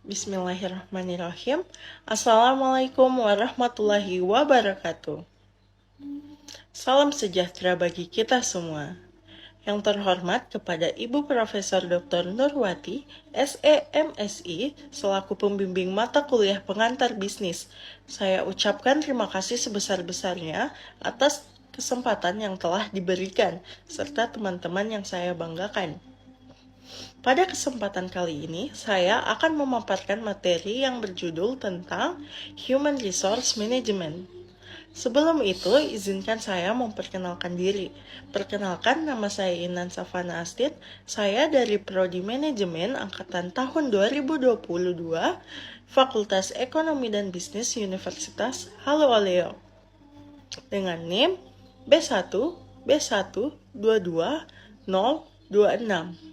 Bismillahirrahmanirrahim. Assalamualaikum warahmatullahi wabarakatuh. Salam sejahtera bagi kita semua. Yang terhormat kepada Ibu Profesor Dr. Nurwati, SEMSI, selaku pembimbing mata kuliah pengantar bisnis. Saya ucapkan terima kasih sebesar-besarnya atas kesempatan yang telah diberikan, serta teman-teman yang saya banggakan. Pada kesempatan kali ini, saya akan memaparkan materi yang berjudul tentang Human Resource Management. Sebelum itu, izinkan saya memperkenalkan diri. Perkenalkan, nama saya Inan Safana Astid. Saya dari Prodi Manajemen Angkatan tahun 2022, Fakultas Ekonomi dan Bisnis Universitas Halo Aleo. Dengan NIM B1 B122 026.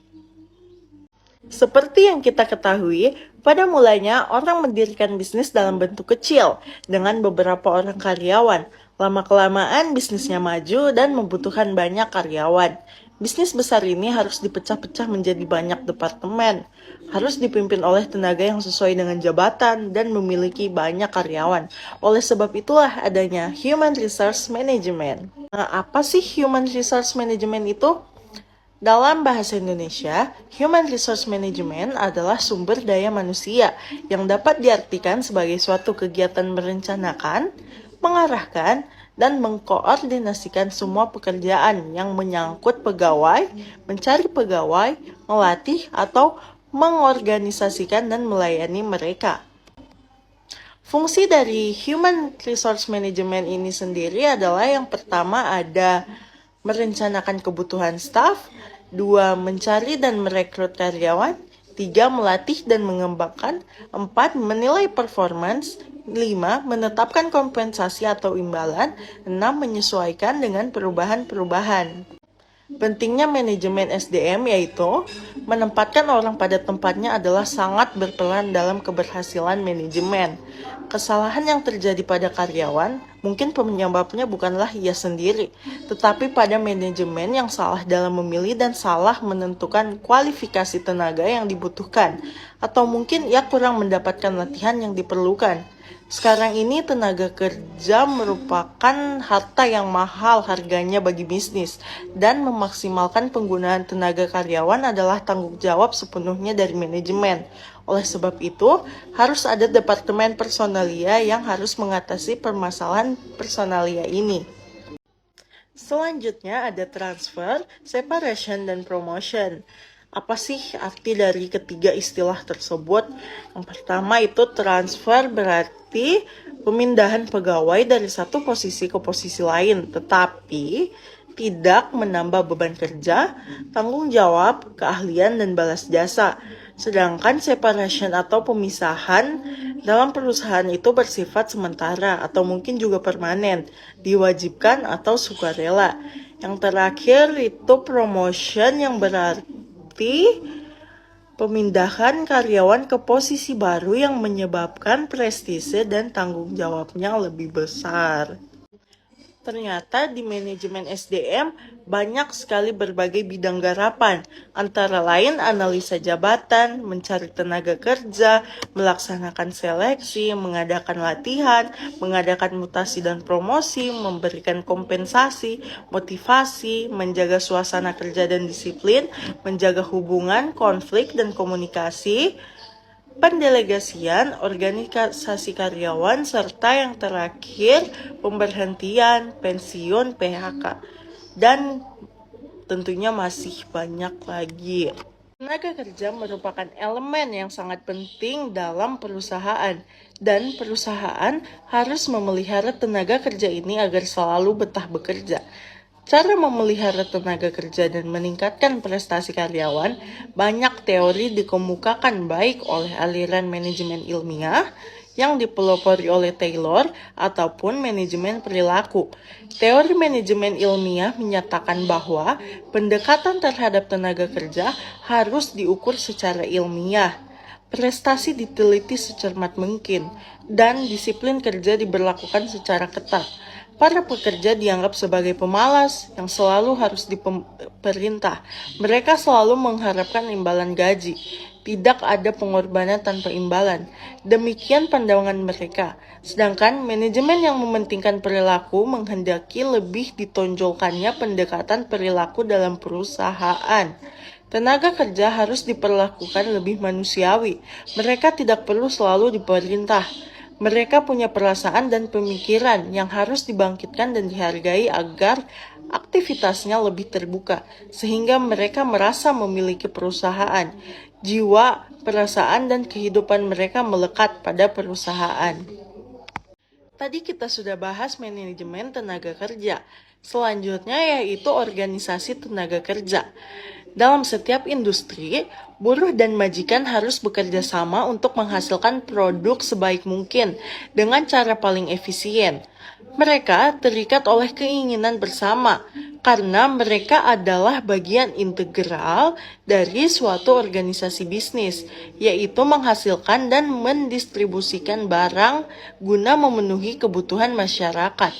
Seperti yang kita ketahui, pada mulanya orang mendirikan bisnis dalam bentuk kecil dengan beberapa orang karyawan. Lama-kelamaan bisnisnya maju dan membutuhkan banyak karyawan. Bisnis besar ini harus dipecah-pecah menjadi banyak departemen. Harus dipimpin oleh tenaga yang sesuai dengan jabatan dan memiliki banyak karyawan. Oleh sebab itulah adanya Human Resource Management. Nah, apa sih Human Resource Management itu? Dalam bahasa Indonesia, Human Resource Management adalah sumber daya manusia yang dapat diartikan sebagai suatu kegiatan merencanakan, mengarahkan, dan mengkoordinasikan semua pekerjaan yang menyangkut pegawai, mencari pegawai, melatih, atau mengorganisasikan dan melayani mereka. Fungsi dari Human Resource Management ini sendiri adalah yang pertama ada merencanakan kebutuhan staf, 2. Mencari dan merekrut karyawan, 3. Melatih dan mengembangkan, 4. Menilai performance, 5. Menetapkan kompensasi atau imbalan, 6. Menyesuaikan dengan perubahan-perubahan. Pentingnya manajemen SDM yaitu menempatkan orang pada tempatnya adalah sangat berperan dalam keberhasilan manajemen. Kesalahan yang terjadi pada karyawan mungkin penyebabnya bukanlah ia sendiri, tetapi pada manajemen yang salah dalam memilih dan salah menentukan kualifikasi tenaga yang dibutuhkan, atau mungkin ia kurang mendapatkan latihan yang diperlukan. Sekarang ini tenaga kerja merupakan harta yang mahal harganya bagi bisnis, dan memaksimalkan penggunaan tenaga karyawan adalah tanggung jawab sepenuhnya dari manajemen. Oleh sebab itu, harus ada departemen personalia yang harus mengatasi permasalahan personalia ini. Selanjutnya ada transfer, separation, dan promotion. Apa sih arti dari ketiga istilah tersebut? Yang pertama itu transfer berarti pemindahan pegawai dari satu posisi ke posisi lain, tetapi tidak menambah beban kerja, tanggung jawab, keahlian, dan balas jasa. Sedangkan separation atau pemisahan dalam perusahaan itu bersifat sementara atau mungkin juga permanen, diwajibkan atau sukarela. Yang terakhir itu promotion yang berarti pemindahan karyawan ke posisi baru yang menyebabkan prestise dan tanggung jawabnya lebih besar. Ternyata di manajemen SDM banyak sekali berbagai bidang garapan, antara lain analisa jabatan, mencari tenaga kerja, melaksanakan seleksi, mengadakan latihan, mengadakan mutasi dan promosi, memberikan kompensasi, motivasi, menjaga suasana kerja dan disiplin, menjaga hubungan, konflik, dan komunikasi, pendelegasian, organisasi karyawan, serta yang terakhir pemberhentian, pensiun, PHK. Dan tentunya masih banyak lagi. Tenaga kerja merupakan elemen yang sangat penting dalam perusahaan, dan perusahaan harus memelihara tenaga kerja ini agar selalu betah bekerja. Cara memelihara tenaga kerja dan meningkatkan prestasi karyawan, banyak teori dikemukakan baik oleh aliran manajemen ilmiah yang dipelopori oleh Taylor ataupun manajemen perilaku. Teori manajemen ilmiah menyatakan bahwa pendekatan terhadap tenaga kerja harus diukur secara ilmiah. Prestasi diteliti secermat mungkin, dan disiplin kerja diberlakukan secara ketat. Para pekerja dianggap sebagai pemalas yang selalu harus diperintah. Mereka selalu mengharapkan imbalan gaji. tidak ada pengorbanan tanpa imbalan. Demikian pandangan mereka. Sedangkan manajemen yang mementingkan perilaku menghendaki lebih ditonjolkannya pendekatan perilaku dalam perusahaan. Tenaga kerja harus diperlakukan lebih manusiawi. Mereka tidak perlu selalu diperintah. Mereka punya perasaan dan pemikiran yang harus dibangkitkan dan dihargai agar aktivitasnya lebih terbuka, sehingga mereka merasa memiliki perusahaan. Jiwa, perasaan, dan kehidupan mereka melekat pada perusahaan. Tadi kita sudah bahas manajemen tenaga kerja. Selanjutnya yaitu organisasi tenaga kerja. Dalam setiap industri, buruh dan majikan harus bekerja sama untuk menghasilkan produk sebaik mungkin dengan cara paling efisien. Mereka terikat oleh keinginan bersama karena mereka adalah bagian integral dari suatu organisasi bisnis, yaitu menghasilkan dan mendistribusikan barang guna memenuhi kebutuhan masyarakat.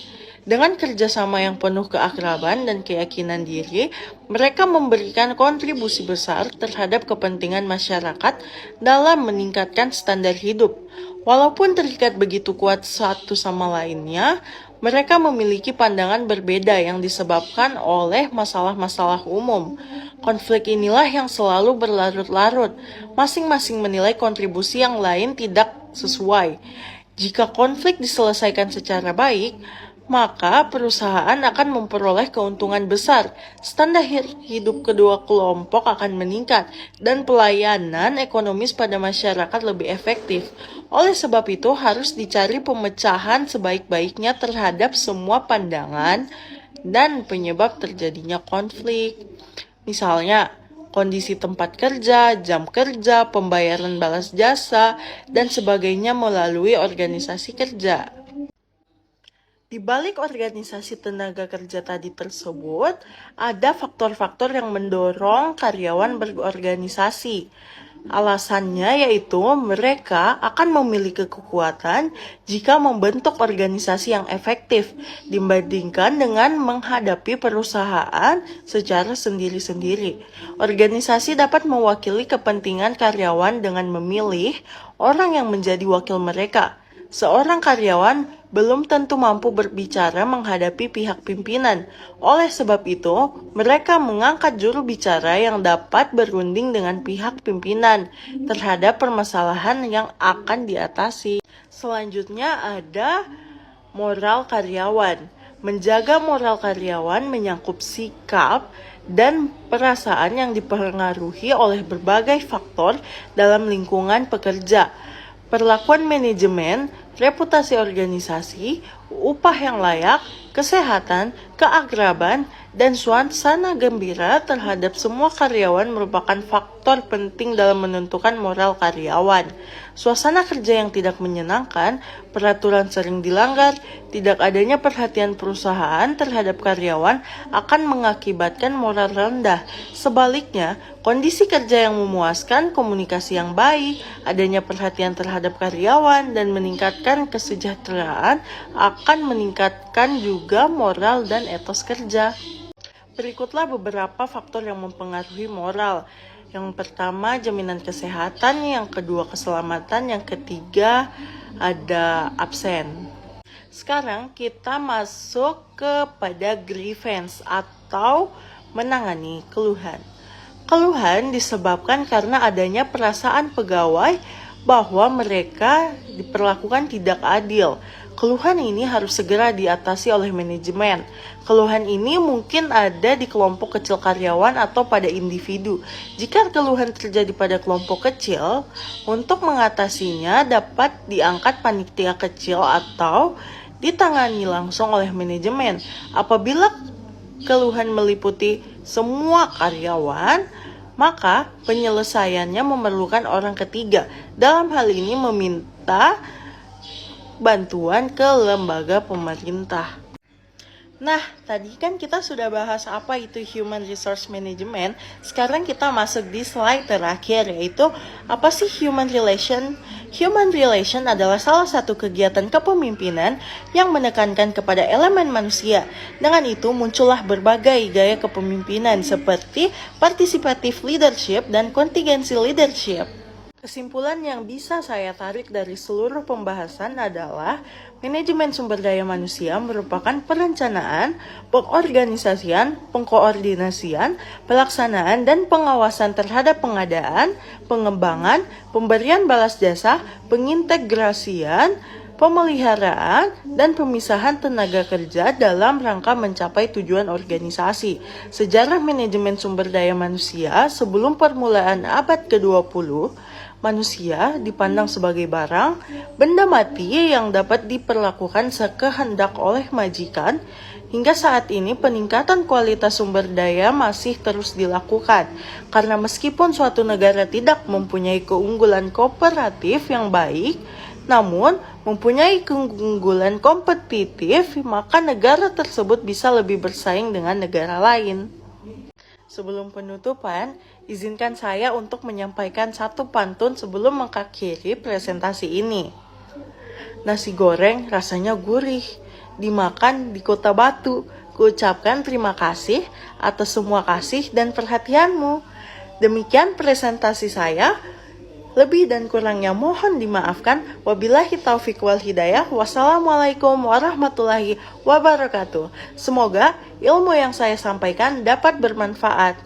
Dengan kerjasama yang penuh keakraban dan keyakinan diri, mereka memberikan kontribusi besar terhadap kepentingan masyarakat dalam meningkatkan standar hidup. Walaupun terikat begitu kuat satu sama lainnya, mereka memiliki pandangan berbeda yang disebabkan oleh masalah-masalah umum. Konflik inilah yang selalu berlarut-larut. Masing-masing menilai kontribusi yang lain tidak sesuai. Jika konflik diselesaikan secara baik, maka perusahaan akan memperoleh keuntungan besar, standar hidup kedua kelompok akan meningkat, dan pelayanan ekonomis pada masyarakat lebih efektif. Oleh sebab itu, harus dicari pemecahan sebaik-baiknya terhadap semua pandangan dan penyebab terjadinya konflik. Misalnya, kondisi tempat kerja, jam kerja, pembayaran balas jasa, dan sebagainya melalui organisasi kerja. Di balik organisasi tenaga kerja tadi tersebut, ada faktor-faktor yang mendorong karyawan berorganisasi. Alasannya yaitu mereka akan memiliki kekuatan jika membentuk organisasi yang efektif dibandingkan dengan menghadapi perusahaan secara sendiri-sendiri. Organisasi dapat mewakili kepentingan karyawan dengan memilih orang yang menjadi wakil mereka. Seorang karyawan belum tentu mampu berbicara menghadapi pihak pimpinan. Oleh sebab itu, mereka mengangkat juru bicara yang dapat berunding dengan pihak pimpinan terhadap permasalahan yang akan diatasi. Selanjutnya ada moral karyawan. Menjaga moral karyawan menyangkut sikap dan perasaan yang dipengaruhi oleh berbagai faktor dalam lingkungan pekerja. Perlakuan manajemen, reputasi organisasi, upah yang layak, kesehatan, keakraban, dan suasana gembira terhadap semua karyawan merupakan faktor penting dalam menentukan moral karyawan. Suasana kerja yang tidak menyenangkan, peraturan sering dilanggar, tidak adanya perhatian perusahaan terhadap karyawan akan mengakibatkan moral rendah. Sebaliknya, kondisi kerja yang memuaskan, komunikasi yang baik, adanya perhatian terhadap karyawan, dan meningkatkan kesejahteraan akan meningkatkan juga moral dan etos kerja. Berikutlah beberapa faktor yang mempengaruhi moral. Yang pertama, jaminan kesehatan. Yang kedua, keselamatan. Yang ketiga, ada absen. Sekarang kita masuk kepada grievance atau menangani keluhan. Keluhan disebabkan karena adanya perasaan pegawai bahwa mereka diperlakukan tidak adil. Keluhan ini harus segera diatasi oleh manajemen. Keluhan ini mungkin ada di kelompok kecil karyawan atau pada individu. Jika keluhan terjadi pada kelompok kecil, untuk mengatasinya dapat diangkat panitia kecil atau ditangani langsung oleh manajemen. Apabila keluhan meliputi semua karyawan, maka penyelesaiannya memerlukan orang ketiga. Dalam hal ini meminta bantuan ke lembaga pemerintah. Nah, tadi kan kita sudah bahas apa itu Human Resource Management. Sekarang kita masuk di slide terakhir, yaitu apa sih Human Relation? Human Relation adalah salah satu kegiatan kepemimpinan yang menekankan kepada elemen manusia. Dengan itu muncullah berbagai gaya kepemimpinan seperti participative leadership dan contingency leadership. Kesimpulan yang bisa saya tarik dari seluruh pembahasan adalah manajemen sumber daya manusia merupakan perencanaan, pengorganisasian, pengkoordinasian, pelaksanaan, dan pengawasan terhadap pengadaan, pengembangan, pemberian balas jasa, pengintegrasian, pemeliharaan, dan pemisahan tenaga kerja dalam rangka mencapai tujuan organisasi. Sejarah manajemen sumber daya manusia sebelum permulaan abad ke-20, manusia dipandang sebagai barang, benda mati yang dapat diperlakukan sekehendak oleh majikan. Hingga saat ini peningkatan kualitas sumber daya masih terus dilakukan. Karena meskipun suatu negara tidak mempunyai keunggulan kooperatif yang baik, namun mempunyai keunggulan kompetitif, maka negara tersebut bisa lebih bersaing dengan negara lain. Sebelum penutupan, izinkan saya untuk menyampaikan satu pantun sebelum mengakhiri presentasi ini. Nasi goreng rasanya gurih, dimakan di kota Batu. Kuucapkan terima kasih atas semua kasih dan perhatianmu. Demikian presentasi saya. Lebih dan kurangnya mohon dimaafkan. Wabillahi taufiq wal hidayah. Wassalamualaikum warahmatullahi wabarakatuh. Semoga ilmu yang saya sampaikan dapat bermanfaat.